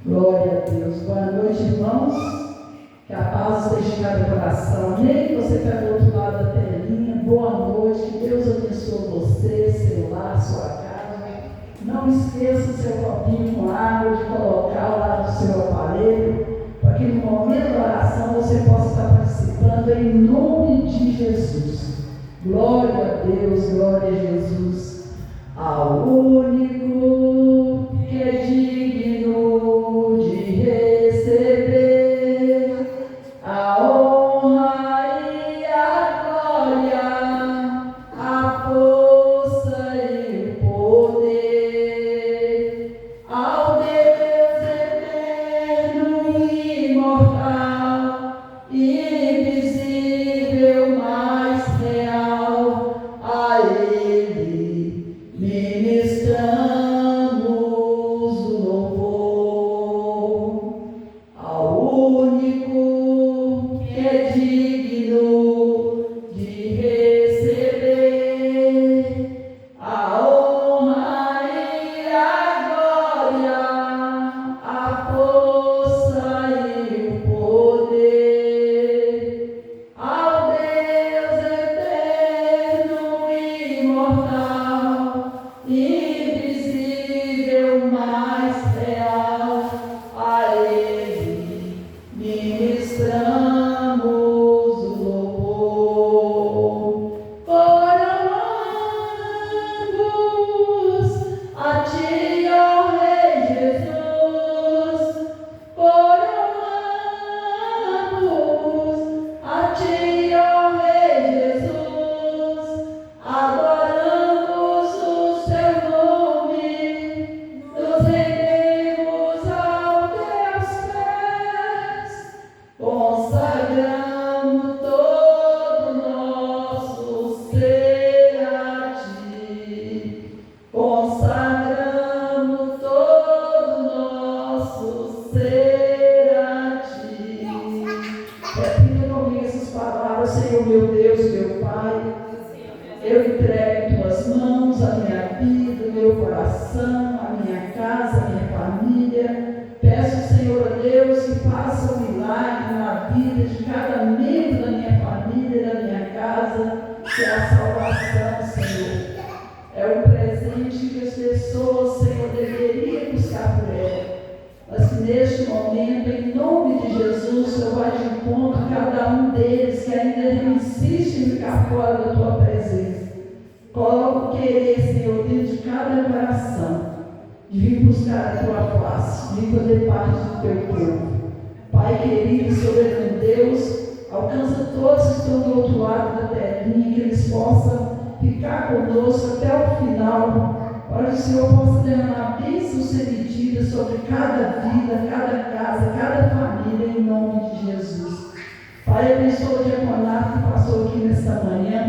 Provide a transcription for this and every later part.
Glória a Deus. Boa noite, irmãos. Que a paz esteja em cada coração. Amém? Você que está do outro lado da telinha, boa noite. Que Deus abençoe você, seu lar, sua casa. Não esqueça o seu copinho com água, de colocar lá no seu aparelho, para que no momento da oração você possa estar participando em nome de Jesus. Glória a Deus, glória a Jesus. Ao único que é digno de receber a honra e a glória, a força e o poder, ao Deus eterno e imortal, invisível, mas real, a Ele ministramos o louvor. Ao único que é digno de receber a honra e a glória, a força e o poder, ao Deus eterno e imortal, invisível, mas real, a Ele ministramos o louvor. Foram ambos a Ti, ó Rei Jesus. Foram ambos a Ti, ó Rei Jesus. Adoramos o Seu nome, nos rendemos aos Teus pés, consagramos todo nosso ser a Ti, consagramos todo nosso ser a Ti. Repita comigo essas palavras: Senhor meu Deus, meu Pai, eu entrego em Tuas mãos a minha vida, o meu coração, a minha casa, a minha família. Peço, Senhor Deus, que faça um milagre na vida de cada membro da minha família e da minha casa, que é a salvação, Senhor. É um presente que as pessoas, Senhor, deveriam buscar por ela. Mas que neste momento, em nome de Jesus, o Senhor vai de encontro a cada um deles que ainda insiste em ficar fora da Tua presença. Coloca o querer, Senhor, dentro de cada coração, de vir buscar a Tua face, de vir fazer parte do Teu povo. Pai querido, soberano Deus, alcança todos que estão do outro lado da telinha, que eles possam ficar conosco até o final, para que o Senhor possa derramar bênçãos sem medida sobre cada vida, cada casa, cada família, em nome de Jesus. Pai, abençoa o diaconato que passou aqui nesta manhã.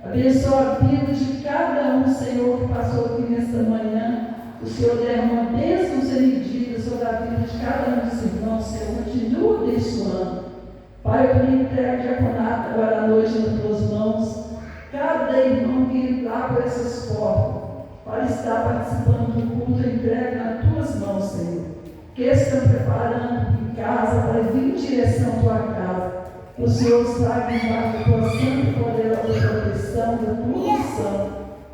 Abençoa a vida de cada um, Senhor, que passou aqui nesta manhã. O Senhor derrama bênçãos sem medida sobre a vida de cada um dos irmãos, Senhor. Continua abençoando. Pai, eu me entrego o diaconato agora à noite nas Tuas mãos. Cada irmão que entrar por essas portas, para estar participando do culto, eu entrego nas Tuas mãos, Senhor. Que estão preparando em casa para vir em direção à Tua casa. O Senhor sabe embaixo da Tua santa e poderosa proteção, da Tua unção,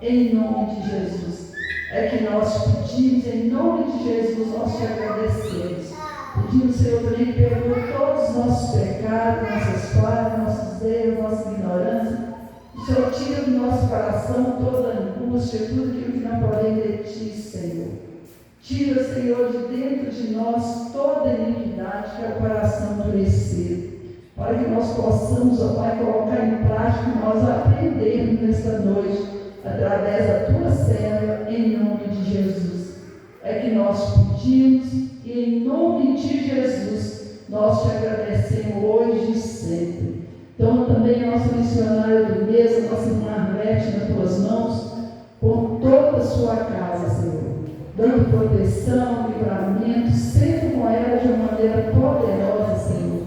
em nome de Jesus. É que nós pedimos, em nome de Jesus, nós te agradecemos. Pedimos, Senhor, também que perdoe todos os nossos pecados, nossas falhas, nossos erros, nossa ignorância. O Senhor tira do nosso coração toda angústia, tudo aquilo que não provém de Ti, Senhor. Tira, Senhor, de dentro de nós toda iniquidade, que é o coração endurecido, para que nós possamos, ó Pai, colocar em prática o que nós aprendemos nesta noite, através da Tua célula, em nome de Jesus. É que nós pedimos e, em nome de Jesus, nós te agradecemos hoje e sempre. Então, também a nossa missionária do mês, a nossa irmã Arlete, nas Tuas mãos, com toda a sua casa, Senhor, dando proteção, livramento, sempre com ela de uma maneira poderosa, Senhor.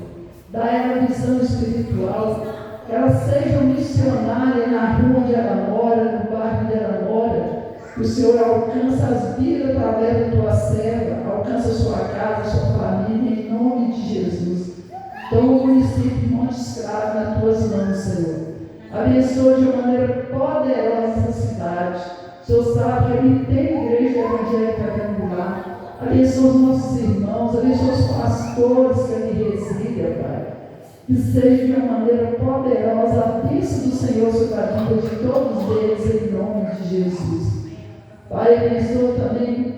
Dá ela visão espiritual, que ela seja missionária na rua onde ela mora, no bairro onde ela mora. O Senhor alcança as vidas através da Tua serva, alcança a sua casa, a Abençoa de uma maneira poderosa essa cidade. O Senhor sabe que ali tem igreja evangélica aqui lá. Abençoa os nossos irmãos, abençoa os pastores que ali residem, Pai. Que seja de uma maneira poderosa a bênção do Senhor sobre a vida de todos eles, em nome de Jesus. Pai, abençoa também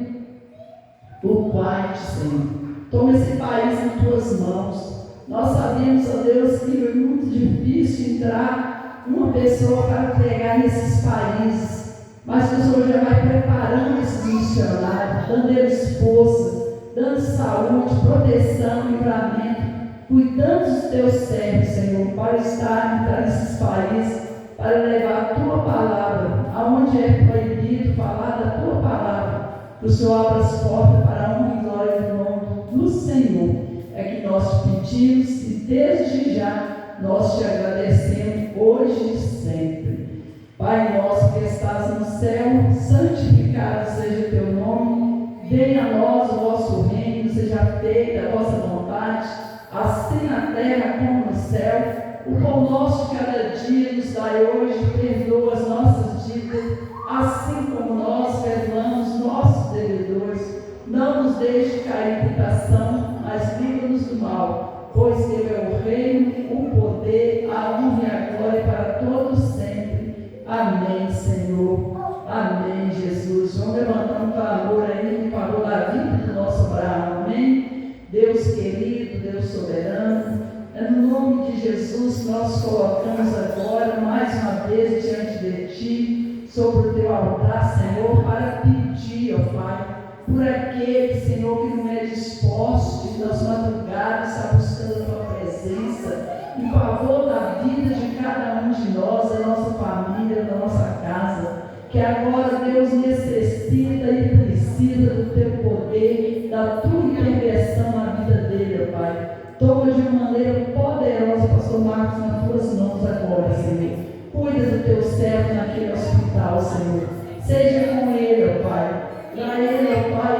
o Pai, Senhor. Toma esse país em tuas mãos. Nós sabemos, ó Deus, que é muito difícil entrar uma pessoa para pregar nesses países, mas que o Senhor já vai preparando esses missionários, dando eles força, dando saúde, proteção, livramento, cuidando dos teus servos, Senhor, para entrar nesses países, para levar a tua palavra, aonde é proibido falar da tua palavra, que o Senhor abra as portas para a honra e glória do nome do Senhor. É que nós te pedimos e desde já nós te agradecemos hoje e sempre. Pai nosso que estás no céu, santificado seja teu nome, venha a nós o vosso reino, seja feita a vossa vontade, assim na terra como no céu. O pão nosso de cada dia nos dai hoje, perdoa as nossas dívidas, assim como nós perdoamos nossos devedores. Não nos deixe cair em tentação, mas livra-nos do mal, pois teu é o reino, o poder, a honra e a glória para todos sempre. Amém, Senhor. Amém, Jesus. Vamos levantar um clamor aí, em favor da vida do nosso Abraão. Amém? Deus querido, Deus soberano, é no nome de Jesus que nós colocamos agora, mais uma vez, diante de Ti, sobre o Teu altar, Senhor, para pedir, ó Pai, por aquele, Senhor, que não é disposto de nas madrugadas está buscando a Tua presença, em favor da vida de cada um de nós, da nossa família, da nossa casa, que agora, Deus, necessita e precisa do Teu poder, da Tua intervenção na vida dele, ó Pai. Toma de uma maneira poderosa, Pastor Marcos, nas Tuas mãos agora, Senhor. Cuida do Teu servo naquele hospital, Senhor. Seja com ele, ó Pai. Dá ele, ó Pai,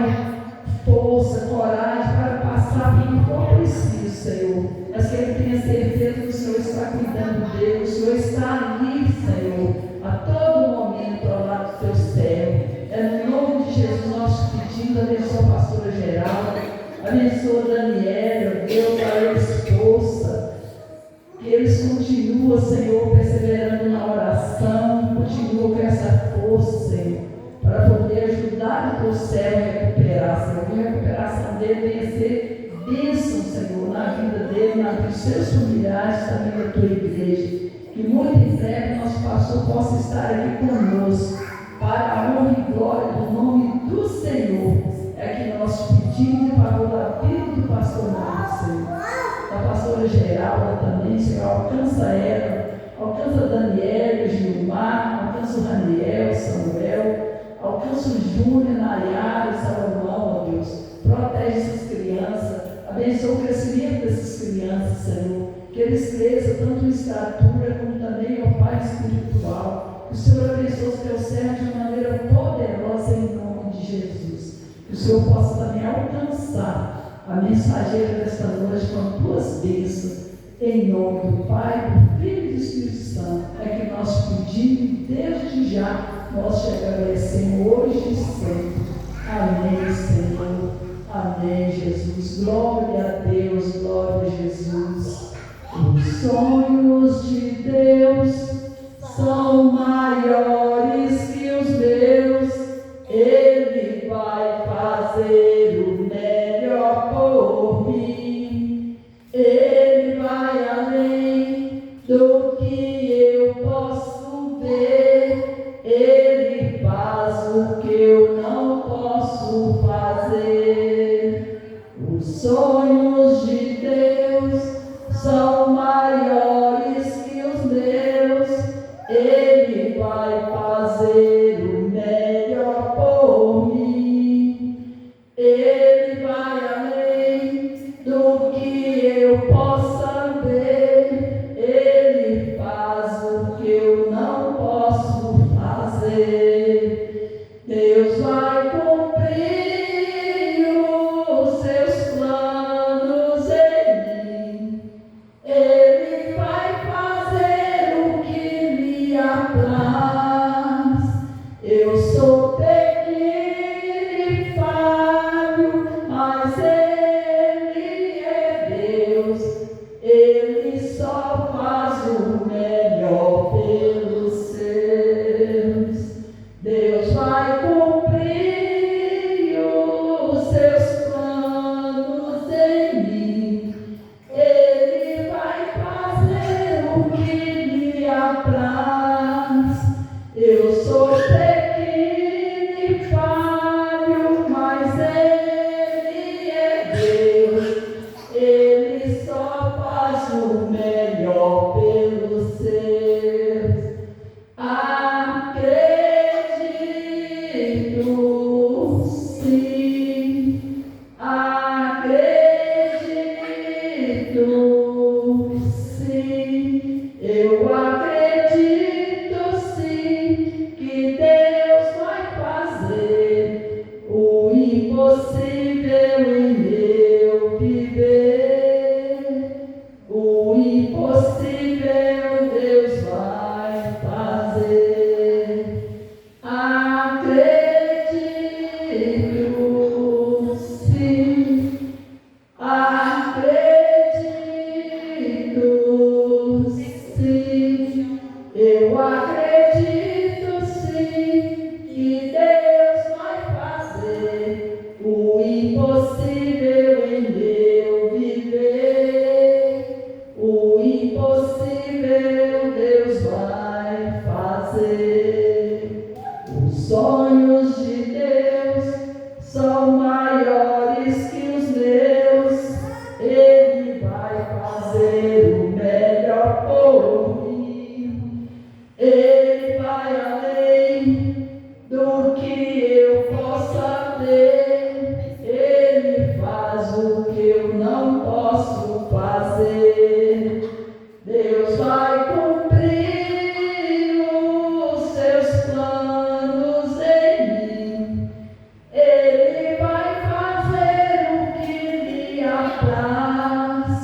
força, coragem para passar pelo que for preciso, Senhor. Mas que ele tenha certeza que o Senhor está cuidando dele, o Senhor está ali, Senhor, a todo momento ao lado do Teu servo. É no nome de Jesus nós te pedimos, abençoa a pastora Geralda, abençoa Daniela, Deus, a eles força, que eles continuam, Senhor, perseverando na oração, continuam com essa força, Senhor, para poder ajudar o Teu servo a recuperar, Senhor. Que a recuperação dele venha a ser bênção, Senhor, na vida dele, na vida dos seus familiares, também da Tua igreja. Que muito em breve nosso pastor possa estar aqui conosco, para a honra e glória do nome do Senhor. É que nós pedimos em favor da vida do pastor Marcos, Senhor, da pastora Geralda também, Senhor, alcança ela, alcança Daniela, Gilmar, alcança o Raniel, Samuel, alcança o Júnior, Nayara e Salomão, ó Deus. Protege essas crianças, abençoa o crescimento dessas crianças, Senhor, que eles cresçam tanto em estatura como também, ó Pai, espiritual. Que o Senhor abençoe os Teus servos de uma maneira poderosa em nome de Jesus. Que o Senhor possa também alcançar a mensageira desta noite com Tuas bênçãos. Em nome do Pai, do Filho e do Espírito Santo. É que nós pedimos desde já. Nós te agradecemos hoje e sempre. Amém, Senhor. Amém, Jesus. Glória a Deus, glória a Jesus. Os sonhos de Deus são maiores que os meus. Ele vai fazer o melhor por mim. Ele vai além do que eu posso ver. Ele faz o que eu não posso fazer. Os sonhos de Deus são maiores que os meus. Ele vai fazer o melhor por mim. Ele vai além do são maiores que os meus. Ele vai fazer o melhor por mim. Ele vai além do que eu possa ter. Ele faz o que eu não posso fazer. Deus vai cumprir os seus planos em mim. Ele vai fazer o que lhe apraz.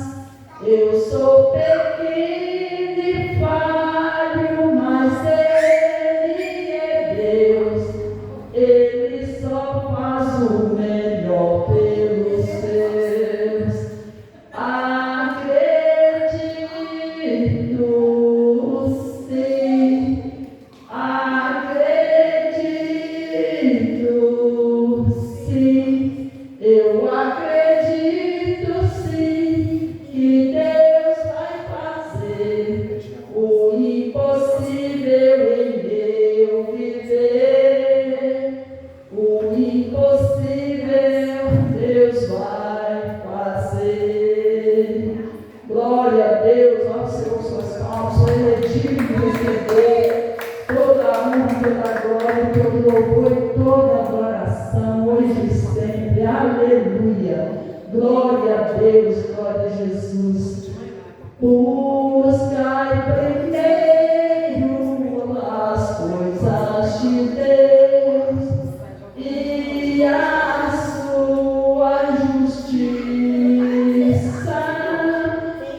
Eu sou pequeno e falho, mas Ele é Deus. Ele só faz o melhor pelos seus. Acredito, sim. Acredito, sim. Eu acredito, sim, que Deus vai fazer o impossível em meu viver. O impossível Deus vai fazer. Glória a Deus, ó Senhor, suas palmas, sou elegido de receber toda a honra, toda a glória, todo louvor e toda adoração, hoje e sempre. Aleluia. Glória a Deus, glória a Jesus. Buscai primeiro as coisas de Deus e a sua justiça,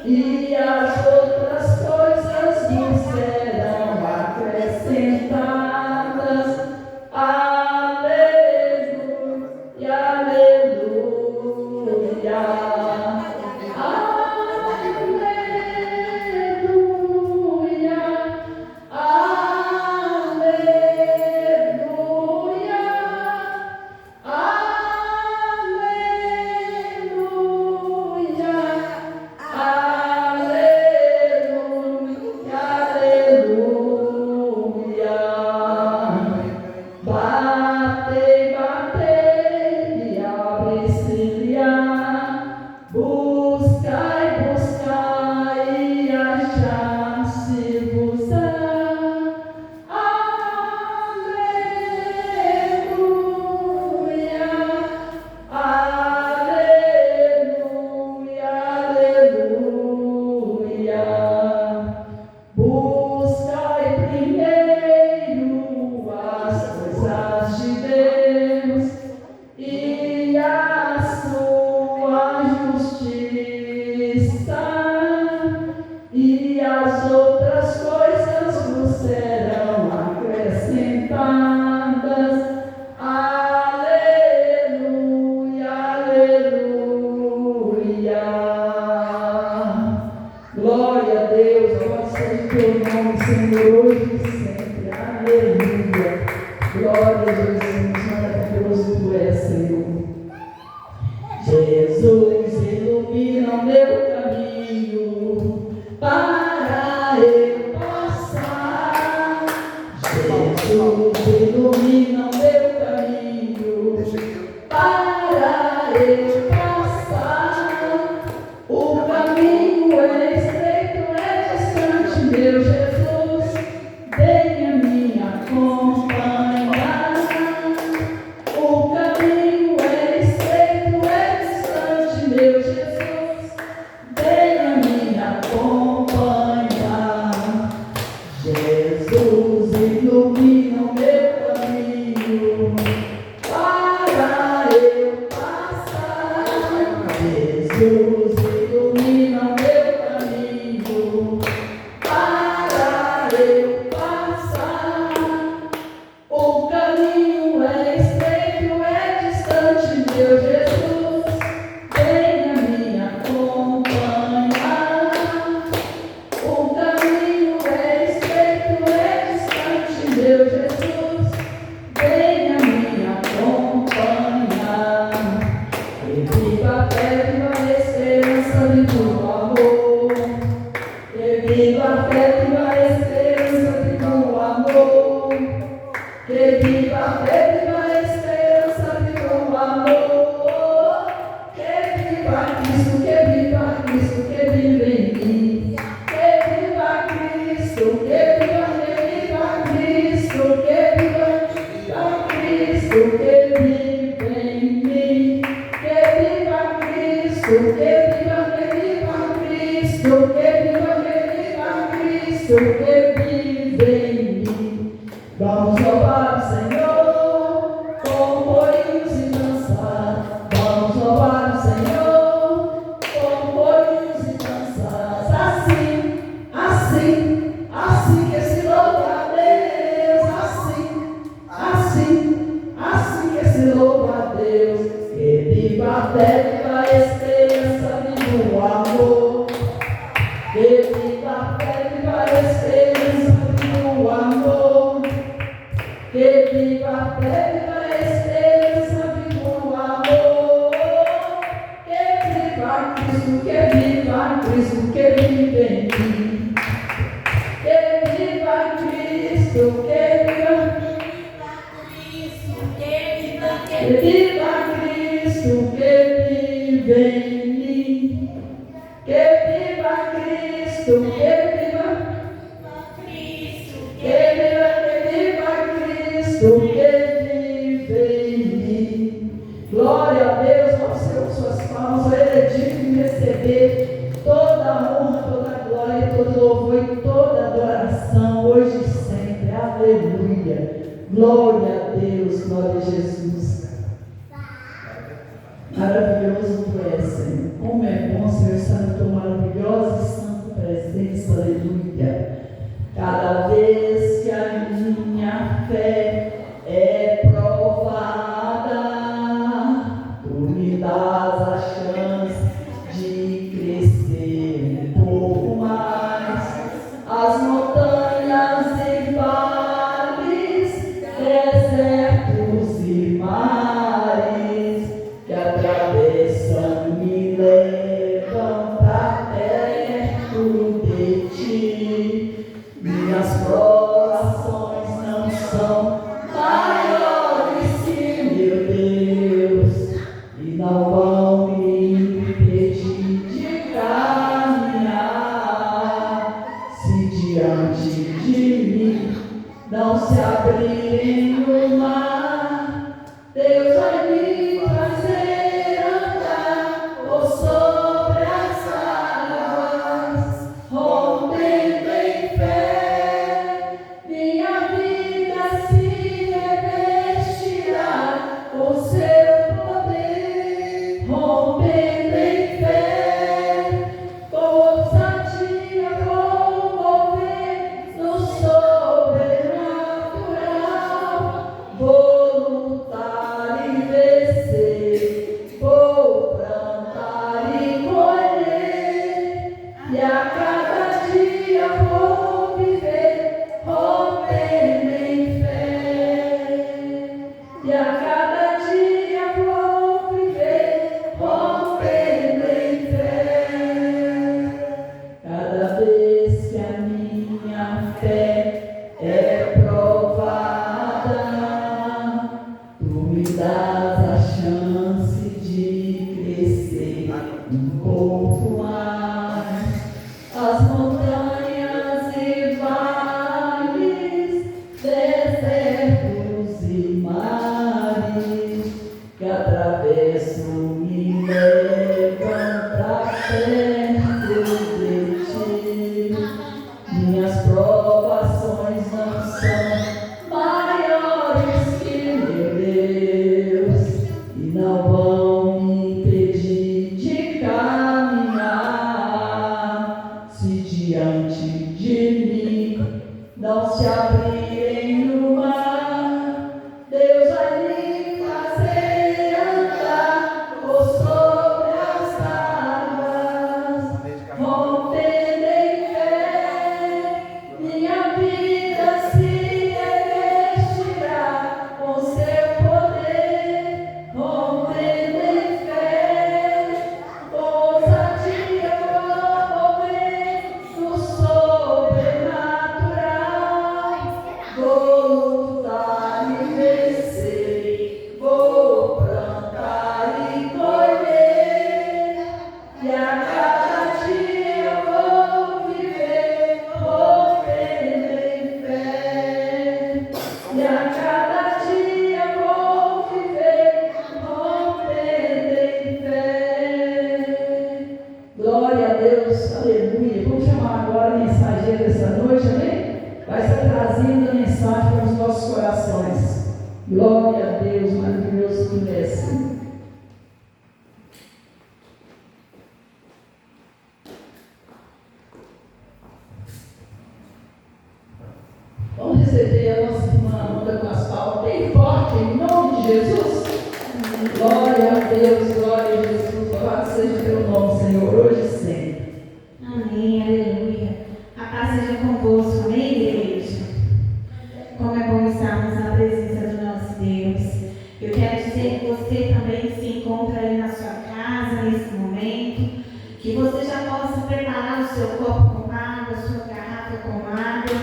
e as outras coisas nos serão acrescentadas. Aleluia, aleluia. Batei, batei, e abre-se-lhe-á. Buscai, buscai, e achar-se-vos-á. Aleluia, aleluia, aleluia. Buscai primeiro as coisas de Deus e a sua justiça, e as outras coisas vos serão acrescentadas. Aleluia, aleluia. Glória a Deus, louvado seja o teu nome, Senhor, hoje e sempre. Aleluia. Glória a Jesus, maravilhoso tu és, Senhor. Jesus ilumina o meu caminho para eu passar. Jesus ilumina o meu caminho para eu passar. O caminho é estreito, é distante, meu Jesus, venha me acompanhar. O caminho é que vive em mim. Vamos louvar o Senhor com corinhos e dançar. Vamos louvar o Senhor com corinhos e dançar. Assim que se louva a Deus. Assim que se louva a Deus. Que viva a fé, viva a esperança, viva o amor. Que viva a fé, viva a esperança, viva o amor. Que viva a fé, viva a esperança, viva o amor. Que viva Cristo, que viva Cristo, que vive em mim. Que viva Cristo, que viva Cristo, que viva Cristo, que vive em mim. Que viva Cristo, que viva Cristo, que viva Cristo, que vive em mim. Glória a Deus, vamos ser com suas palmas, Ele é digno de receber toda a honra, toda a glória, todo louvor e toda adoração, hoje e sempre. Aleluia. Glória a Deus, glória a Jesus. Maravilhoso tu és, Senhor. Como é bom, Senhor, estar na tua maravilhosa e santa presença. Aleluia. Cada vez que a minha fé é provada, tu me dás a chance de crescer um pouco mais. As montanhas e vales, desertos e mares que atravessam me levam pra perto de ti. Minhas provações não são maiores que meu Deus e não vão me impedir de caminhar. Se diante de mim não se abrirem o mar, Deus vai me fazer andar por sobre as águas, rompendo em fé. Minha vida se revestirá com seu poder, rompendo em fé. Com ousadia vou mover no sobrenatural. Vou lutar e vencer, vou plantar e colher, e a cada dia vou viver rompendo em fé. E a cada dia vou viver rompendo em fé. Cada vez que a minha fé é provada, tu me dás a chance de crescer um pouco mais. As montanhas e vales, desertos e mares que atravesso me levam pra perto de ti. Minhas provações não são maiores que meu Deus e não vão me impedir de caminhar. Se diante de mim não se abrirem no mar, Deus vai me fazer andar por sobre as a Deus, glória a Jesus, louvado seja teu nome, Senhor, hoje e sempre. Amém, aleluia. A paz seja convosco, amém, igreja? Como é bom estarmos na presença do nosso Deus. Eu quero dizer que você também se encontra aí na sua casa, nesse momento, que você já possa preparar o seu copo com água, a sua garrafa com água,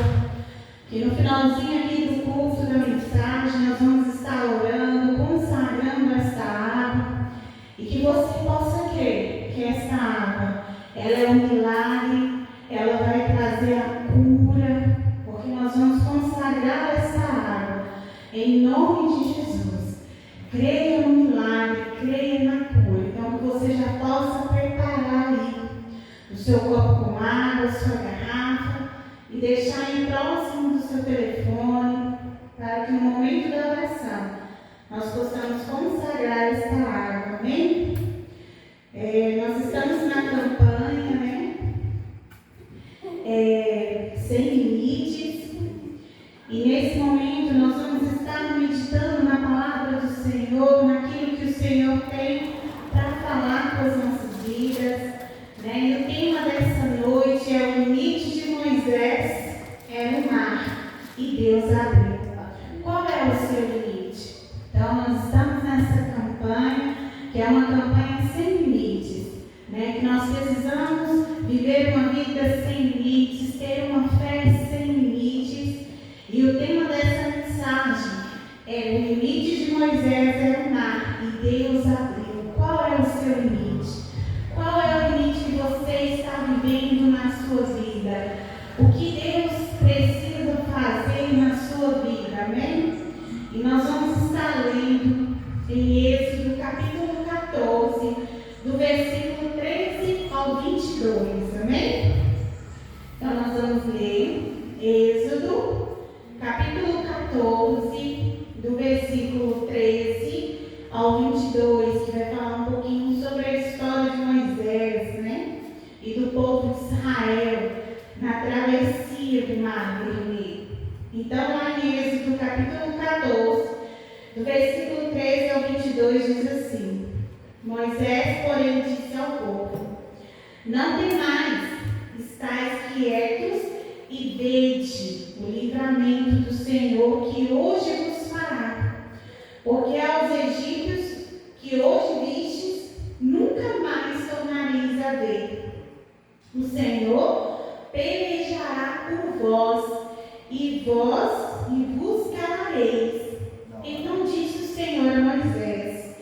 que no finalzinho aqui do culto da mensagem nós vamos estar orando, consagrando esta água, e que você possa crer que esta água, ela é um milagre, ela vai trazer a cura, porque nós vamos consagrar essa água em nome de Jesus. Creia no milagre, creia na cura. Então que você já possa preparar aí o seu copo com água, a sua garrafa, e deixar aí próximo do seu telefone, para que no momento da oração nós possamos consagrar esta água, amém? Nós estamos na campanha, né? Sem limites, e nesse momento nós vamos estar meditando na palavra do Senhor, naquilo que o Senhor tem para falar com as nossas vidas, né? E o tema dessa noite é o limite de Moisés, era o mar, e Deus abriu. Qual é o seu limite? Então nós estamos nessa campanha, que é uma campanha sem limites, né? Que nós precisamos viver uma vida sem limites, ter uma fé sem limites. E o tema dessa mensagem é: o limite de Moisés era o mar, e Deus abriu. Qual é o seu limite? Qual é o limite que você está vivendo na sua vida? O que Deus precisa fazer na sua vida, amém? E nós vamos estar lendo em Êxodo capítulo 14, do versículo 13 ao 22, amém? Então nós vamos ler Êxodo capítulo 14, do versículo 13 ao 22, que vai falar um pouquinho sobre a história de Moisés, né? E do povo de Israel na travessia do Mar Vermelho. Então, lá em Êxodo capítulo 14, do versículo 13 ao 22, diz assim: Moisés, porém, disse ao povo: não temais, estais quietos e vede o livramento do Senhor que hoje vos fará. Porque aos egípcios que hoje vistes, nunca mais tornareis a ver. O Senhor pelejará por vós, e vos calareis. Então disse o Senhor a Moisés: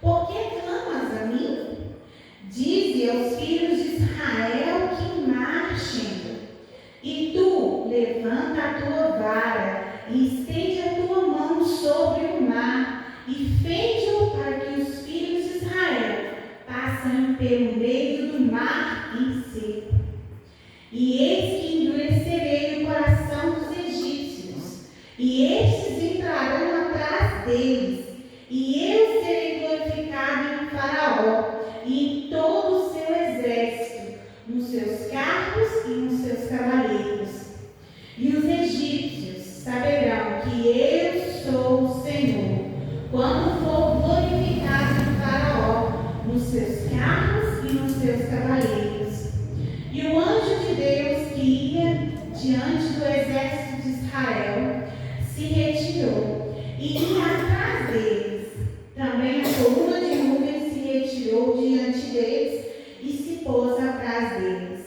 por que clamas a mim? Dize aos filhos de Israel que marchem. E tu, levanta a tua vara e estende a tua mão sobre o mar, e fende-o para que os filhos de Israel passem pelo meio do mar em seco. E eis que endurecerei o coração dos egípcios, e estes entrarão atrás deles, e eu serei glorificado em Faraó e em todo o seu exército, nos seus carros e nos seus cavaleiros. E os egípcios saberão que eu sou o Senhor, quando for glorificado em Faraó, nos seus carros e nos seus cavaleiros. E o anjo de Deus que ia diante do exército de Israel se retirou e ia atrás deles. Também a coluna de nuvem se retirou diante deles e se pôs atrás deles.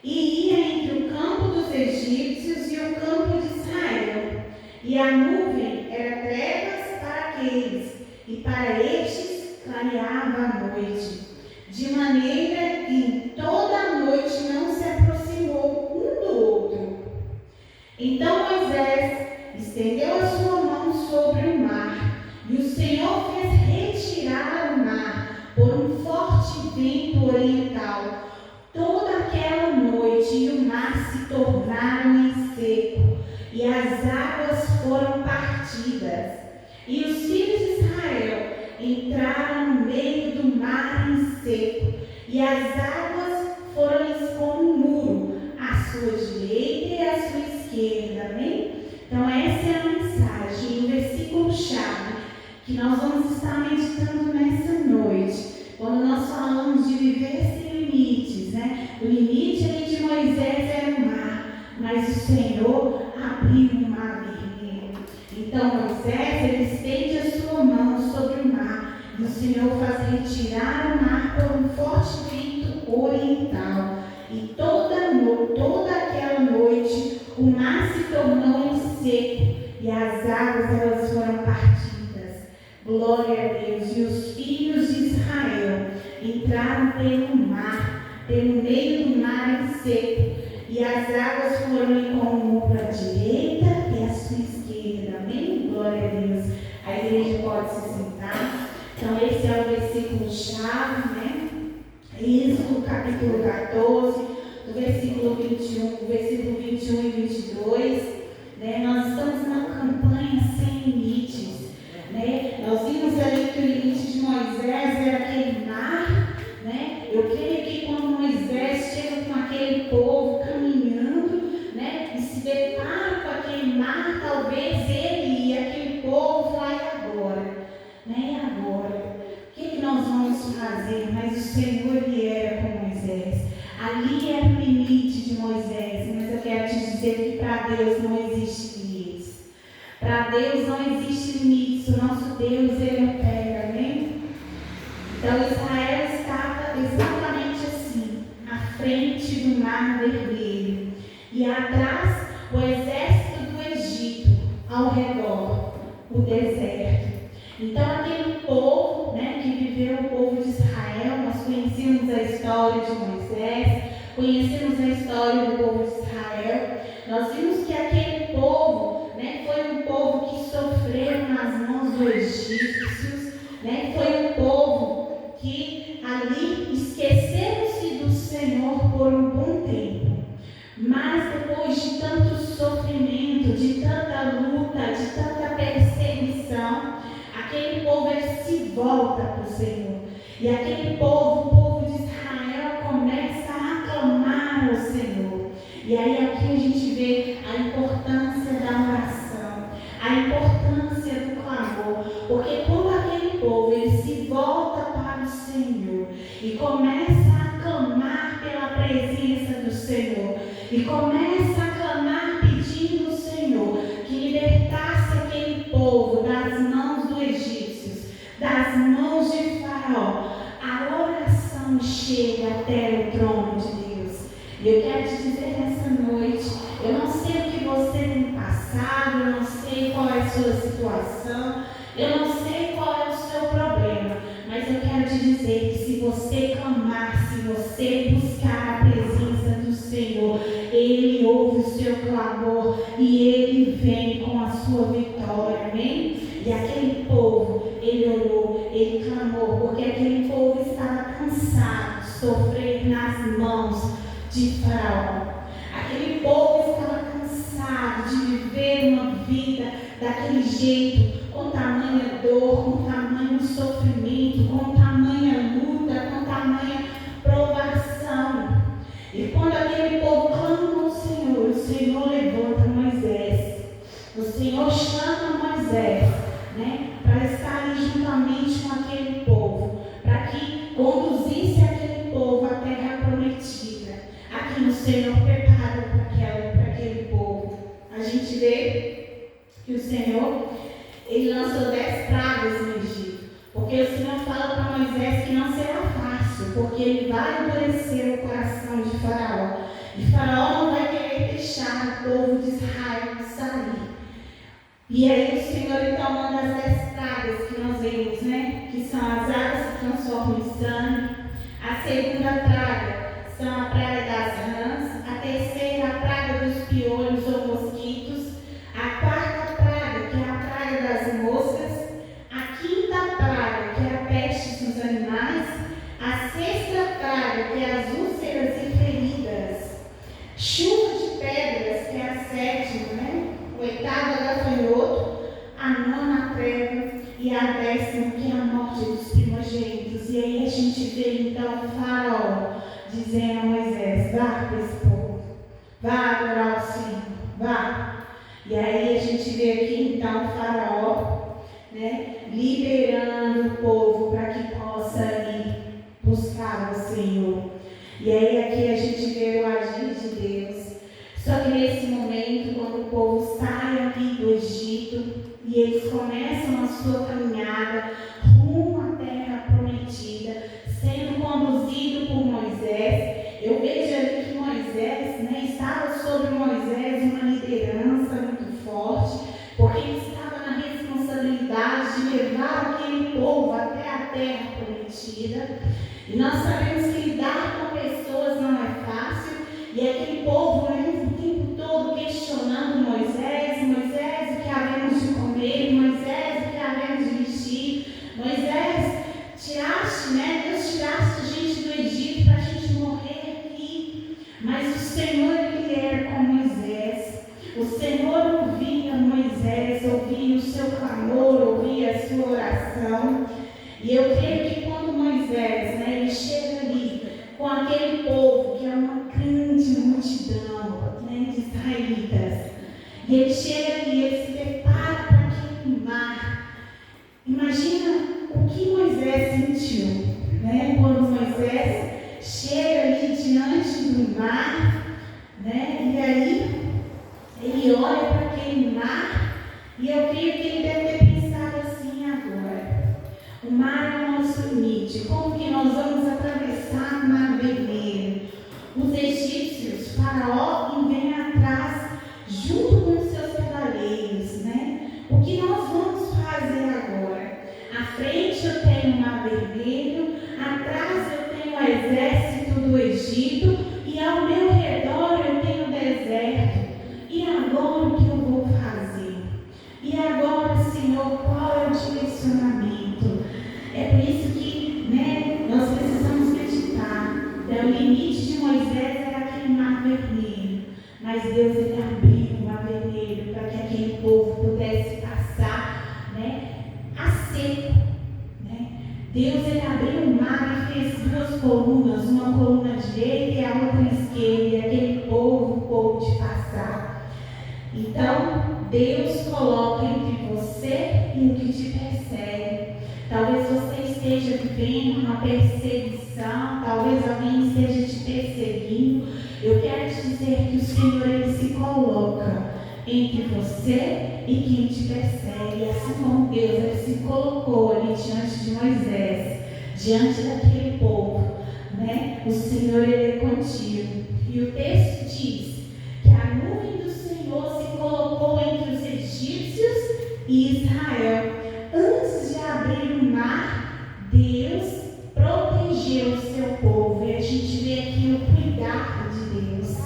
E ia entre o campo dos egípcios e o campo de Israel. E a nuvem era trevas para aqueles, e para estes clareava a noite, de maneira que em toda a noite não se aproximou um do outro. Então Moisés estendeu a sua mão sobre o mar, e o Senhor fez retirar o mar por um forte vento oriental toda aquela noite, e o mar se tornaram em seco, e as águas foram partidas. E os filhos de Israel entraram no meio do mar em seco, e as águas foram-lhes como um muro, à sua direita e à sua esquerda. Amém? Então essa é a mensagem, o versículo-chave que nós vamos estar meditando nessa noite. Senhor faz retirar o mar por um forte vento oriental. E toda aquela noite o mar se tornou em seco e as águas elas foram partidas. Glória a Deus. E os filhos de Israel entraram pelo meio do mar em seco, e as águas foram em comum para a direita e a sua esquerda. Amém? Glória a Deus. A igreja pode se sentar. Então esse é o versículo chave, né? Êxodo capítulo 14, do versículo 21, versículo 21 e 22. Né? Nós estamos numa campanha sem limites. Né? Nós vimos ali que o limite de Moisés era aquele mar. Né? Eu creio que quando Moisés chega com aquele povo caminhando, né, e se depara com aquele mar, talvez ele e aquele povo vai agora. Né? E agora? O que nós vamos fazer? Mas o Senhor ele era com Moisés. Ali era o limite de Moisés, mas eu quero te dizer que para Deus não existe limites. Para Deus não existe limites. O nosso Deus, ele opera, amém? Então Israel estava exatamente assim, à frente do Mar Vermelho, e atrás o exército do Egito, ao redor o deserto. Então aquele povo, né, que viveu o povo de Israel, nós conhecemos a história de Moisés, conhecemos a história do povo de Israel. Nós vimos que aquele povo, né, foi um povo que sofreu nas mãos dos egípcios, né, foi um povo que ali esqueceram-se do Senhor por um bom tempo. Mas depois de tanto sofrimento, de tanta luta, de tanta perseguição, aquele povo se volta para o Senhor. E aquele povo, o povo de Israel, começa a aclamar ao Senhor. E aí aqui a gente vê a importância da oração, a importância do clamor. Porque quando aquele povo ele se volta para o Senhor e começa a clamar pela presença do Senhor, e começa a clamar pedindo ao Senhor que libertasse aquele povo das mãos dos egípcios, das mãos de Faraó, a oração chega até o trono de Deus. E eu quero te dizer nessa noite, eu não sei o que você tem passado, eu não sei qual é a sua situação, eu não sei qual é o seu problema, mas eu quero te dizer que se você clamar, se você buscar a presença do Senhor, Ele ouve o seu clamor e Ele vem com a sua vitória, amém? E aquele povo, ele orou, ele clamou, porque aquele povo estava cansado de sofrer nas mãos de Faraó. Aquele povo estava cansado de viver uma vida daquele jeito, com tamanha dor, com tamanho sofrimento, com tamanha luta, com tamanha provação. E quando aquele povo clama ao Senhor, o Senhor levanta Moisés. O Senhor chama Moisés, né, para estar ali juntamente com aquele povo, para que conduzisse aquele povo à terra prometida. Aqui o Senhor preparou para aquele povo. A gente vê que o Senhor, ele lançou 10 pragas no Egito, porque o Senhor fala para Moisés que não será fácil, porque ele vai endurecer o coração de Faraó, e Faraó não vai querer deixar o povo de Israel sair. E aí o Senhor então manda as 10 pragas que nós vemos, né? Que são as águas que transformam em sangue. A segunda praga são a praga das rãs. A terceira, a praga dos piolhos ou mosquitos. A quarta praga, que é a praga das moscas. A quinta praga, que é a peste dos animais. A sexta praga, que é as úlceras e feridas. Chuva de pedras, que é a sétima, né? O oitavo é gafanhoto, a nona treva e a 10ª, que é a morte dos primogênitos. E aí a gente vê então o Faraó dizendo a Moisés: vá para esse povo, vá adorar o Senhor, vá. E aí a gente vê aqui então o Faraó, né, liberando o povo para que possa ir buscar o Senhor. E aí aqui a gente vê o agir de Deus. Só que nesse momento, quando o povo sai ali do Egito e eles começam a sua caminhada rumo à terra estava sobre Moisés uma liderança muito forte, porque ele estava na responsabilidade de levar aquele povo até a terra prometida. E nós sabemos que lidar com pessoas não é fácil, e aquele povo o tempo todo questionando Moisés, Moisés, o que havemos de comer, Moisés, o que havemos de vestir, Moisés, tiraste, Deus tiraste a gente do Egito para a gente morrer aqui. Mas o Senhor, Ele era com Moisés. O Senhor ouvia Moisés, ouvia o seu clamor, ouvia a sua oração. E eu creio que quando Moisés, ele chega ali com aquele povo, que é uma grande multidão, de israelitas, e ele chega ali, ele se prepara para aquele mar. Imagina o que Moisés sentiu, quando Moisés chega ali diante do mar, e aí ele olha para aquele mar, e eu creio que ele deve ter pensado assim agora: o mar é o nosso limite, como que nós vamos atravessar o mar vermelho? Os egípcios, Faraó, vem atrás junto com os seus cavaleiros, O que nós vamos fazer agora? À frente eu tenho o mar vermelho, atrás eu tenho o exército do Egito e ao meu redor eu tenho o deserto. E agora o que eu vou fazer? E agora, Senhor, qual é o direcionamento? É por isso que nós precisamos meditar. O limite de Moisés era aquele mar vermelho, mas Deus ele abriu o mar vermelho para que aquele povo pudesse passar a seco. Deus ele abriu o mar e fez duas colunas, uma coluna à direita e a outra à esquerda, e aquele povo pôde passar. Então, Deus coloca entre você e o que te persegue. Talvez você esteja vivendo uma perseguição, talvez alguém esteja te perseguindo. Eu quero te dizer que o Senhor ele se coloca entre você e quem te persegue, assim como Deus ele se colocou ali diante de Moisés, diante daquele povo, O Senhor ele é contigo. E o texto diz que a nuvem do Senhor se colocou entre os egípcios e Israel. Antes de abrir o mar, Deus protegeu o seu povo. E a gente vê aqui o cuidado de Deus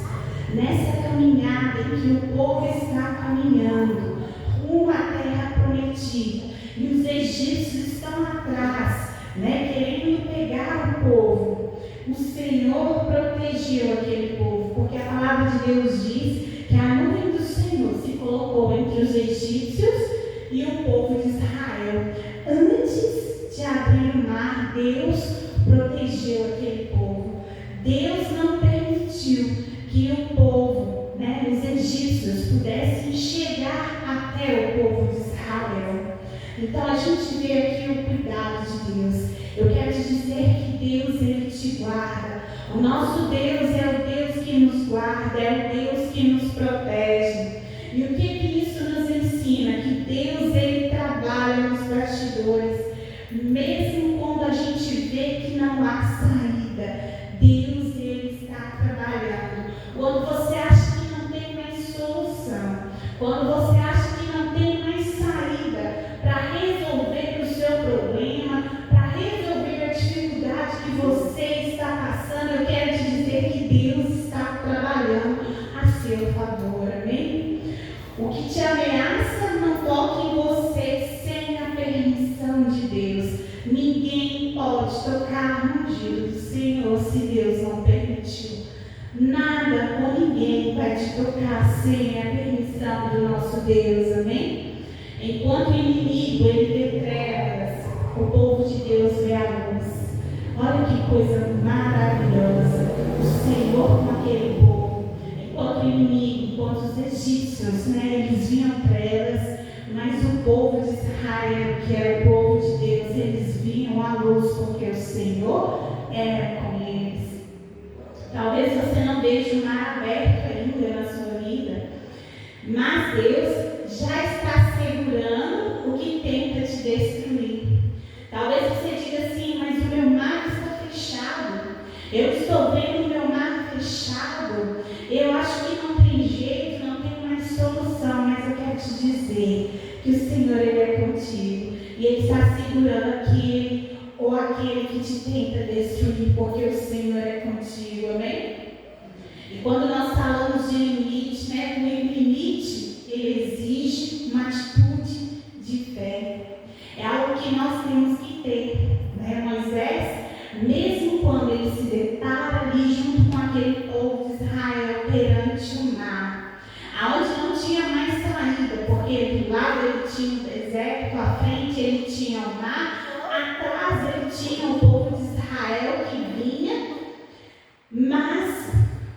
nessa caminhada em que o povo está caminhando rumo à terra prometida, e os egípcios estão atrás, querendo pegar o povo. O Senhor protegeu aquele povo, porque a palavra de Deus diz que a nuvem do Senhor se colocou entre os egípcios e o povo de Israel. Antes de abrir o mar, Deus protegeu aquele povo. Deus não permitiu que o povo, os egípcios, pudessem chegar até o povo de Israel. Então a gente vê aqui o cuidado de Deus. Eu quero te dizer que Deus ele te guarda. O nosso Deus é o Deus que nos guarda, é o Deus que nos protege. E o que isso nos ensina? Que Deus ele trabalha nos bastidores, mesmo quando a gente vê que não há saída. Deus ele está trabalhando. Quando você acha que não tem mais solução, quando você acha que não tem mais saída para resolver o seu problema, para resolver a dificuldade que você está passando, eu quero te dizer que Deus está trabalhando a seu favor, amém? O que te ameaça não toque em você sem a permissão de Deus. Ninguém pode tocar no ungido do Senhor se Deus não permitiu. Nada ou ninguém vai te tocar sem a permissão do nosso Deus, amém? Enquanto o inimigo ele vê trevas, o povo de Deus vê a luz. Olha que coisa maravilhosa, o Senhor com aquele povo. Enquanto o inimigo, enquanto os egípcios, eles viam trevas, mas o povo de Israel, que era o povo de Deus, eles viam a luz, porque o Senhor era com eles. Talvez você não veja o mar aberto ainda na sua vida, mas Deus já está segurando o que tenta te destruir. Talvez você diga assim: mas o meu mar está fechado, eu estou vendo o meu mar fechado, eu acho que aquele que te tenta destruir, porque o Senhor é contigo, amém? E quando nós falamos de limite, né, o limite, ele exige uma atitude de fé. É algo que nós temos que ter, né? Moisés, mesmo quando ele se depara ali junto com aquele povo de Israel perante o mar, aonde não tinha mais saída, porque do lado ele tinha o deserto, à frente ele tinha o mar, atrás ele tinha o povo de Israel que vinha, mas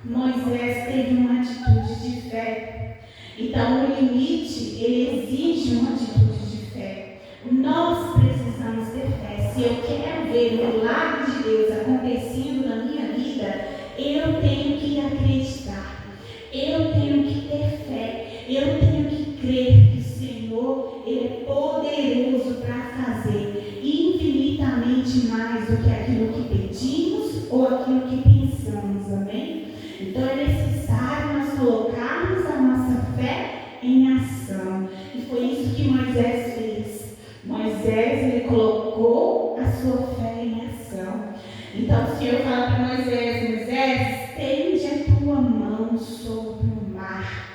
Moisés teve uma atitude de fé. Então o limite, ele exige uma atitude de fé. Nós precisamos ter fé. Se eu quero ver o milagre de Deus acontecendo na minha vida, eu tenho que acreditar, eu tenho que ter fé, eu tenho que crer que o Senhor, ele é poderoso para fazer infinitamente mais do que aquilo que pedimos ou aquilo que pensamos, amém? Então é necessário nós colocarmos a nossa fé em ação, e foi isso que Moisés fez. Moisés, ele colocou a sua fé em ação. Então o Senhor fala para Moisés: Moisés, estende a tua mão sobre o mar.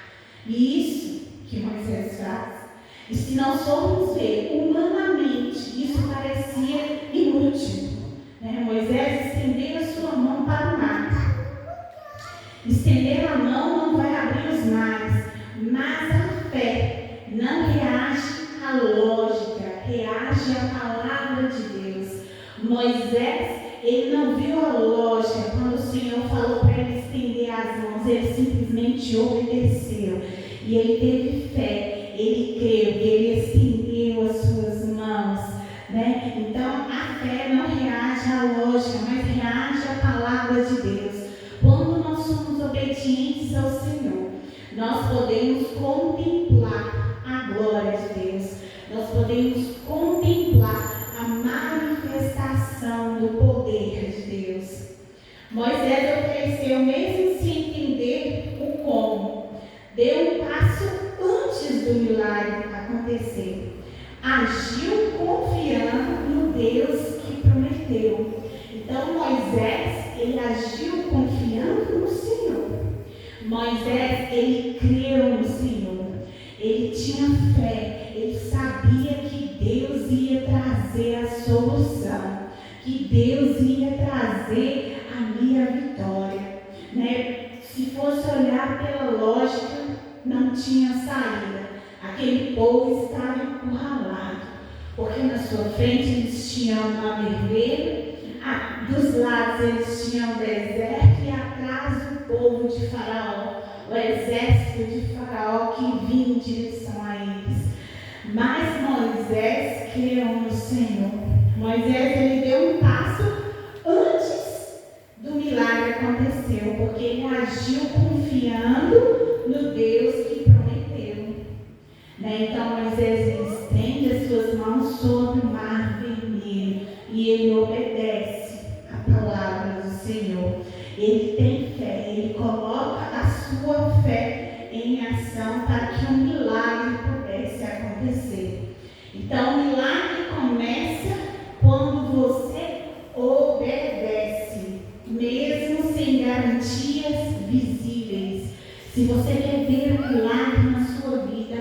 E isso que Moisés faz. E se nós formos ver humanamente, isso parecia inútil, né? Moisés estendeu a sua mão para o mar. Estender a mão não vai abrir os mares, mas a fé não reage à lógica, reage à palavra de Deus. Moisés, ele não viu a lógica quando o Senhor falou para ele estender as mãos, ele simplesmente obedeceu. E ele teve fé, ele creu, e ele estendeu as suas mãos, né? Então a fé não reage à lógica, mas reage à palavra de Deus. Quando nós somos obedientes ao Senhor, nós podemos contemplar a glória de Deus, nós podemos contemplar a manifestação do poder de Deus. Moisés ofereceu, mesmo sem entender o como, deu um passo antes do milagre acontecer. Agiu confiando no Deus que prometeu. Então Moisés, ele agiu confiando no Senhor. Moisés, ele creu no Senhor. Ele tinha fé, ele sabia que Deus ia trazer a solução, que Deus ia trazer a minha vitória, né? Se fosse olhar pela lógica, não tinha saída. Aquele povo estava encurralado, porque na sua frente eles tinham o mar vermelho, dos lados eles tinham o deserto e atrás o povo de Faraó, o exército de Faraó que vinha em direção a eles. Mas Moisés creu no Senhor. Moisés, ele deu um passo antes do milagre acontecer, porque ele agiu confiando no Deus que prometeu, né? Então Moisés, ele estende as suas mãos sobre o mar vermelho e ele obedece a palavra do Senhor. Ele tem fé, ele coloca a sua fé em ação para que um milagre pudesse acontecer. Então o milagre começa quando você obedece, mesmo sem garantias visíveis. Se você quer ver um milagre na sua vida,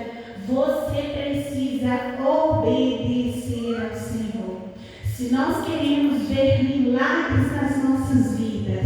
você precisa obedecer ao Senhor. Se nós queremos ver milagres nas nossas vidas,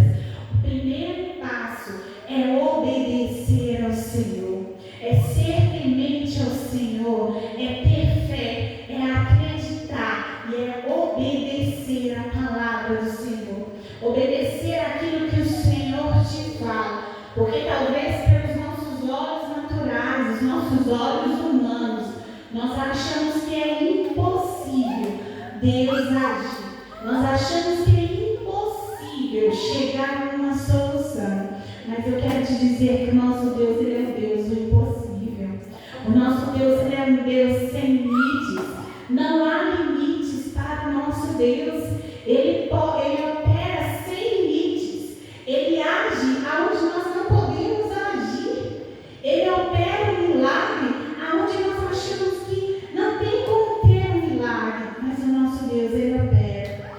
o primeiro passo é obedecer ao Senhor, é ser temente ao Senhor, é ter fé, é acreditar e é obedecer a palavra do Senhor, obedecer aquilo que o Senhor te fala, porque talvez pelos nossos olhos naturais, os nossos olhos humanos, nós achamos que é impossível Deus agir, nós achamos que é impossível chegar a uma solução, mas eu quero te dizer que o nosso Deus, ele é o Deus do impossível. O nosso Deus, ele é um Deus sem limites. Não há limites para o nosso Deus. Ele opera sem limites. Ele age aonde nós não podemos agir. Ele opera um milagre aonde nós achamos que não tem como ter um milagre. Mas o nosso Deus, ele opera.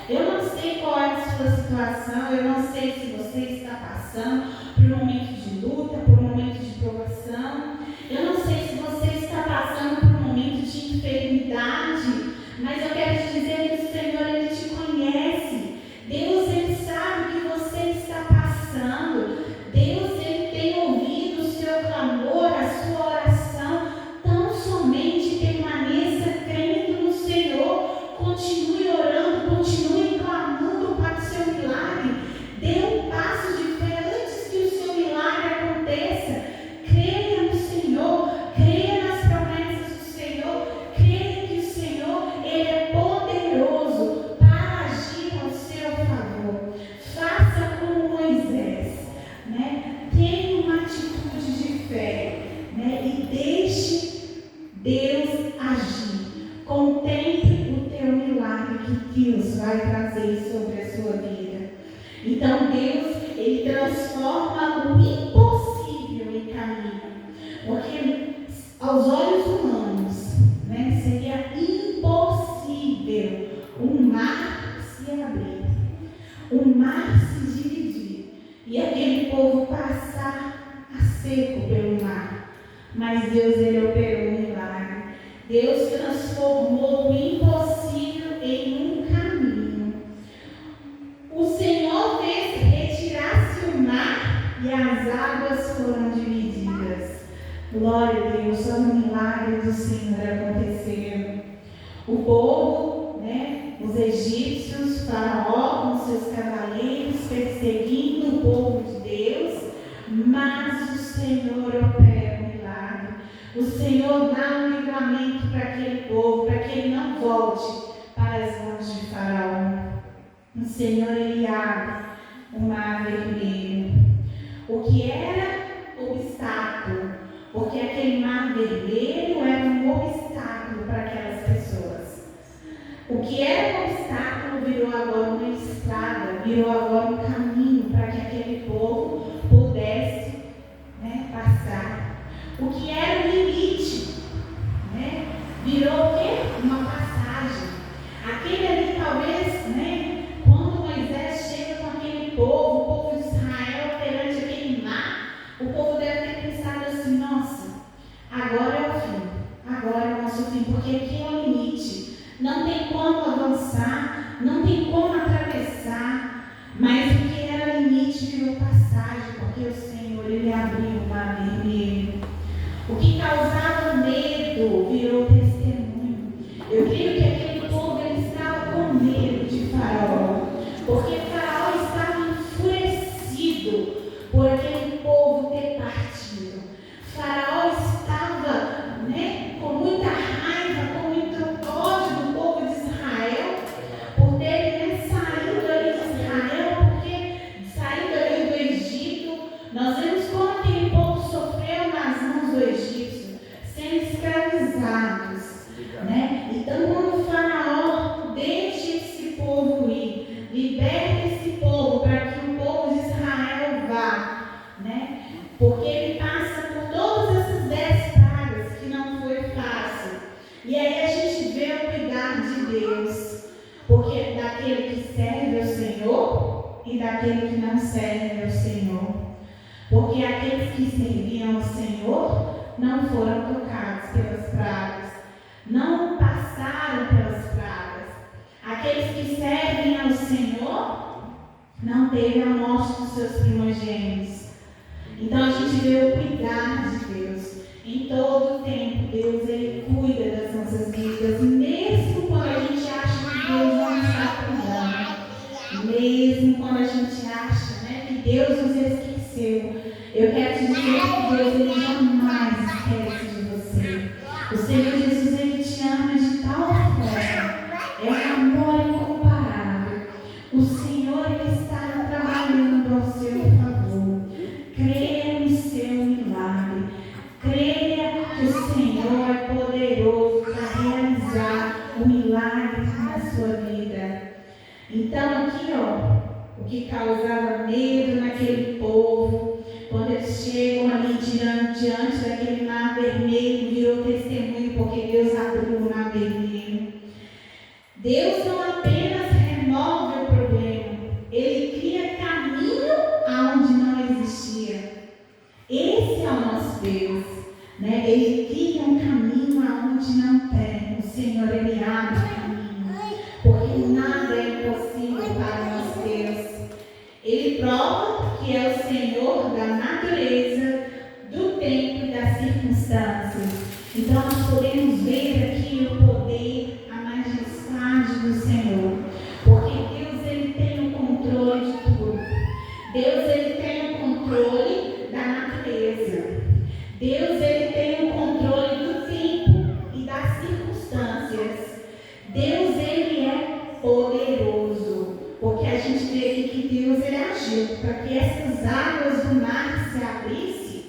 Eu não sei qual é a sua situação, eu não sei se você está passando por um momento de luta, por um momento de provação. Eu não sei se você está passando por um momento de enfermidade, mas eu quero te dizer que o Senhor, Ele te conhece. Deus, Ele sabe o que você está passando. Deus, Ele tem ouvido o seu clamor, a sua oração. Tão somente permaneça crendo no Senhor. Continue orando, continue clamando para o seu milagre. Dê um passo de fé antes que o seu milagre aconteça. Creia no Senhor, creia nas promessas do Senhor, creia que o Senhor, Ele é poderoso para agir ao seu favor. Faça como Moisés, né? Tenha uma atitude de fé, né? E deixe Deus agir. Contemple o teu milagre que Deus vai trazer sobre a sua vida. Então Deus, Ele transforma o impossível em caminho. Porque aos olhos humanos, né, seria impossível o mar se abrir, o mar se dividir e aquele povo passar a seco pelo mar. Mas Deus, Ele operou um milagre. Deus transformou o impossível em um caminho. O Senhor fez retirar-se o mar e as águas foram divididas. Glória a Deus, olha o milagre do Senhor acontecendo. O povo, né, os egípcios, Faraó com seus cavaleiros perseguindo o povo de Deus, mas o Senhor opera o milagre. O Senhor dá um livramento para aquele povo, para que ele não volte para as mãos de Faraó. O Senhor, Ele abre o mar vermelho. O que era obstáculo, porque aquele mar vermelho era um obstáculo para aquelas pessoas. O que era um obstáculo virou agora uma estrada, virou agora um caminho para que aquele povo pudesse, né, passar. O que era o limite, né, virou o quê? Uma passagem. Aquele ali talvez, né, quando Moisés chega com aquele povo, o povo de Israel perante aquele mar, o povo deve ter pensado assim: nossa, agora é o fim, agora é o nosso fim, porque aqui é o limite, não tem como avançar, não tem como atravessar. Mas o que era limite virou passagem, porque o Senhor, Ele abriu o mar vermelho. O que causava medo virou testemunho. Eu creio que aquele povo, ele estava com medo de Faraó, porque Faraó estava enfurecido por aquele povo ter partido. Faraó estava, né, com muita raiva, com muito ódio do povo de Israel, por terem, né, saído ali de Israel, porque saído ali do Egito. Nós vemos como aquele povo sofreu nas mãos do Egito, sendo escravizados, né? Então, quando o Faraó deixa esse povo ir, liberta esse povo para que o povo de Israel vá, né? Porque ele passa por todas essas 10 pragas que não foi fácil. E aí a gente vê o cuidado de Deus, porque é daquele que serve ao Senhor e daquele que não serve ao Senhor. Porque aqueles que serviam ao Senhor não foram tocados pelas pragas, não passaram pelas pragas. Aqueles que servem ao Senhor não teve a morte dos seus primogênitos. Então a gente vê o cuidado de Deus. Em todo o tempo, Deus, Ele cuida das nossas vidas, mesmo quando a gente acha que Deus não está cuidando, mesmo quando a gente acha, né, que Deus nos esqueceu. Eu quero te dizer que Deus, Ele jamais esquece de você. O Senhor Jesus, Ele te ama de tal forma. É um amor incomparável. O Senhor, Ele está trabalhando ao seu favor. Creia no seu milagre. Creia que o Senhor é poderoso para realizar o milagre na sua vida. Então aqui, ó, o que causava medo naquele povo, quando eles chegam ali diante daquele mar vermelho, virou testemunho, porque Deus abriu o mar vermelho. Deus não apenas remove remove o problema. Ele cria caminho aonde não existia. Esse é o nosso Deus, né? Ele cria um caminho aonde não tem. O Senhor, Ele abre o caminho, porque nada é impossível para o nosso Deus. Ele prova que é o Senhor da natureza, do tempo e das circunstâncias. Então nós podemos ver aqui o poder, a majestade do Senhor, porque Deus, Ele tem o controle de tudo. Deus, Ele tem o controle da natureza. Deus, Ele tem o controle do tempo e das circunstâncias. Deus, Ele é poderoso, porque a gente vê aqui que Deus, Ele agiu para que essas águas do mar se abrissem.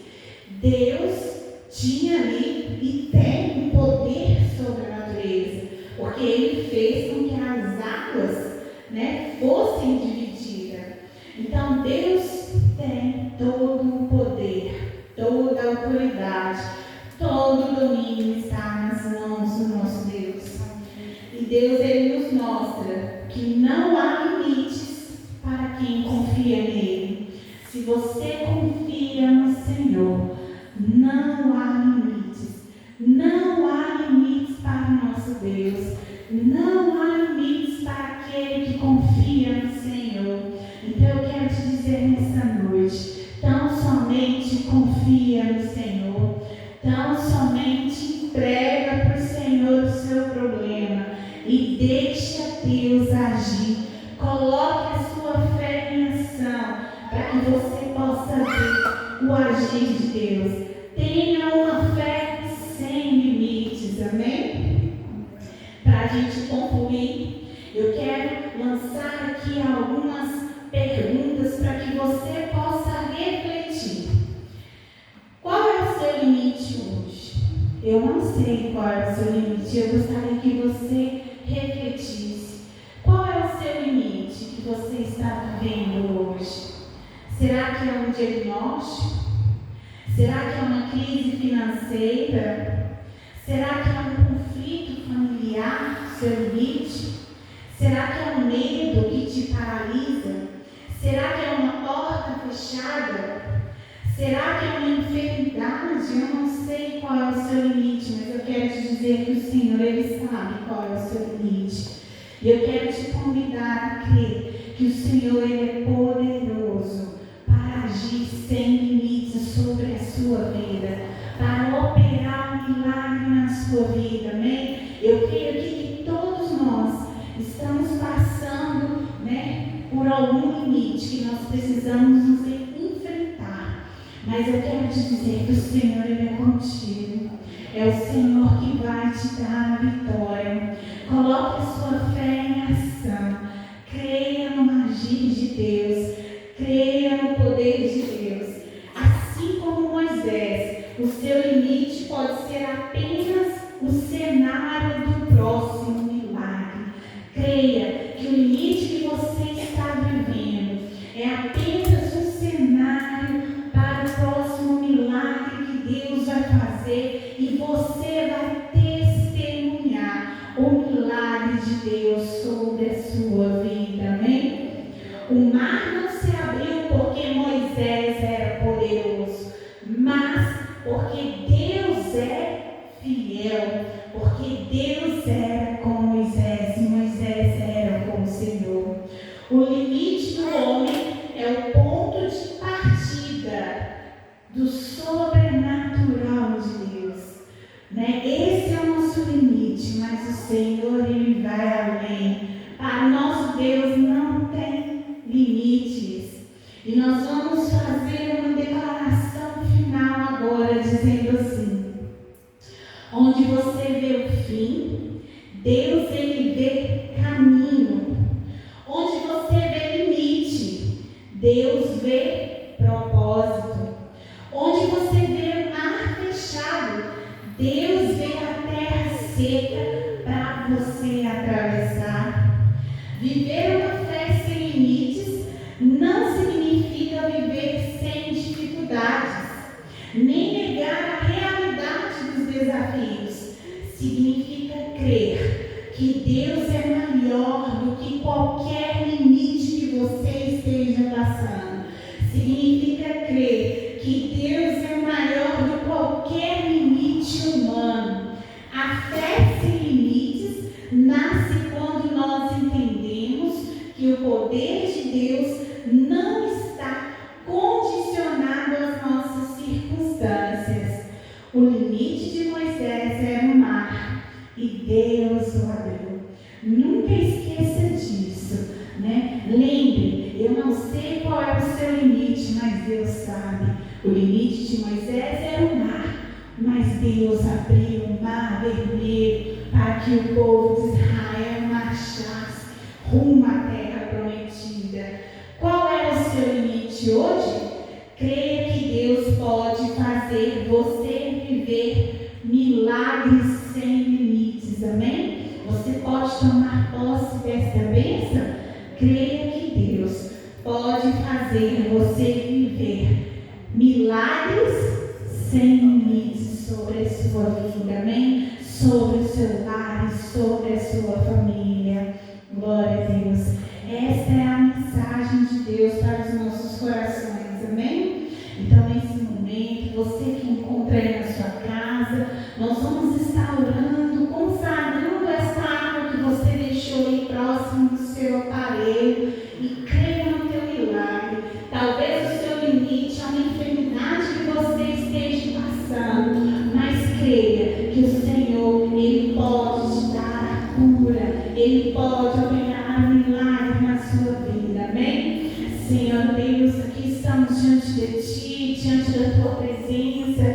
Deus tinha ali e tem um poder sobre a natureza, porque Ele fez com que as águas, né, fossem divididas. Então Deus tem todo o poder, toda a autoridade, todo o domínio está nas mãos do nosso Deus. E Deus, Ele nos mostra que não há limites para quem confia nele. Se você confia no Senhor, não há limites. Não há limites para o nosso Deus. Não há limites para aquele que confia no Senhor. Então eu quero te dizer nessa noite, tão somente confia no Senhor. Tão somente entrega para o Senhor o seu problema e deixa Deus agir. Coloque a sua fé em ação para que você possa ver o agir de Deus. Tenha uma fé sem limites, amém? Para a gente concluir, eu quero lançar aqui algumas perguntas para que você possa refletir. Qual é o seu limite hoje? Eu não sei qual é o seu limite, eu gostaria que você refletisse. Qual é o seu limite que você está vivendo hoje? Será que é um diagnóstico? Será que é uma crise financeira? Será que é um conflito familiar, seu limite? Será que é um medo que te paralisa? Será que é uma porta fechada? Será que é uma enfermidade? Eu não sei qual é o seu limite, mas eu quero te dizer que o Senhor, Ele sabe qual é o seu limite. E eu quero te convidar a crer que o Senhor, Ele é poderoso para agir sem limites sobre a sua vida, para operar um milagre na sua vida, amém? Eu creio que todos nós estamos passando, né, por algum limite que nós precisamos nos enfrentar, mas eu quero te dizer que o Senhor, Ele é contigo, é o Senhor que vai te dar a vitória. Coloque a sua fé em ação, creia no agir de Deus, creia no poder de Deus. Assim como Moisés, o seu limite pode ser apenas o cenário do próximo milagre. Creia que o limite que você está vivendo é apenas um cenário para o próximo milagre que Deus vai fazer e você vai testemunhar o milagre de Deus sobre a sua vida, amém? O mar não se abriu porque Moisés era poderoso, mas porque Deus é fiel, porque Deus era com Moisés e Moisés era com o Senhor. O limite do homem é o ponto de partida do sobrenatural de Deus, né? Esse é o nosso limite, mas o Senhor, Ele vai além. Para o nosso Deus não tem limites. E nós vamos fazer uma declaração final agora, dizendo assim: onde você vê o fim, Deus, Ele vê caminho. Onde você vê limite, Deus vê propósito. Onde você vê o mar fechado, Deus vê a terra seca para você atravessar. Viver uma fé sem limites não significa viver sem dificuldades, nem negar a realidade dos desafios. Significa crer que Deus é maior do que qualquer poder de Deus não está condicionado às nossas circunstâncias. O limite de Moisés era o mar e Deus o abriu. Nunca esqueça disso, né? Lembre, eu não sei qual é o seu limite, mas Deus sabe. O limite de Moisés era o mar, mas Deus abriu o mar vermelho para que o povo de Israel marchasse rumo à terra prometida. Qual é o seu limite hoje? Creia que Deus pode fazer você viver milagres sem limites, amém? Você pode tomar posse desta bênção? Creia que Deus pode fazer você viver milagres sem limites sobre a sua vida, amém? Sobre o seu lar e sobre a sua família. Glória a Deus. Esta é a mensagem de Deus para os nossos corações, amém? Então, nesse momento, você que encontra aí na sua casa, nós vamos estar orando, consagrando essa água que você deixou aí próximo do seu aparelho e creia no teu milagre. Talvez o seu limite é uma enfermidade que você esteja passando, mas creia que o Senhor, Ele pode te dar a cura, Ele pode operar um milagre na sua vida, amém? Senhor Deus, aqui estamos diante de Ti, diante da Tua presença.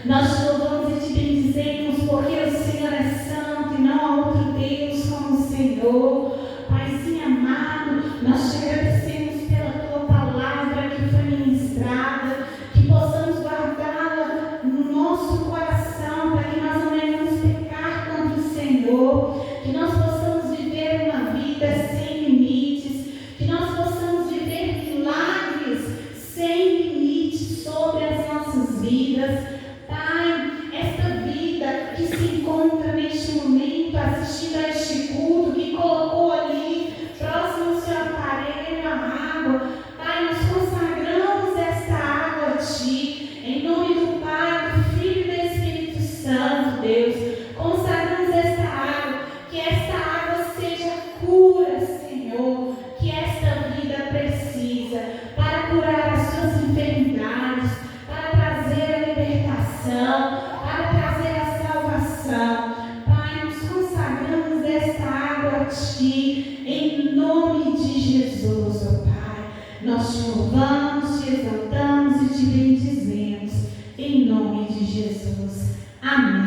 Nós te louvamos e te bendizemos porque o Senhor é santo e não há outro Deus como o Senhor. Paizinho amado, nós te agradecemos pela Tua palavra que foi ministrada, que possamos guardá-la no nosso coração para que nós não venhamos pecar contra o Senhor, que nós possamos viver uma vida sem limites, que nós possamos viver milagres sem limites sobre as nossas vidas. Pai, esta vida que se encontra neste momento assistindo a este culto, que colocou ali próximo ao seu aparelho a água, Pai, nós consagramos esta água a Ti, em nome do Pai, do Filho e do Espírito Santo, Deus. Consagramos esta água, que esta água seja cura, Senhor, que esta vida precisa para curar as suas enfermidades, para trazer a libertação, para trazer a salvação. Pai, nos consagramos esta água a Ti, em nome de Jesus, ó Pai. Nós te louvamos, te exaltamos e te bendizemos, em nome de Jesus. Amém.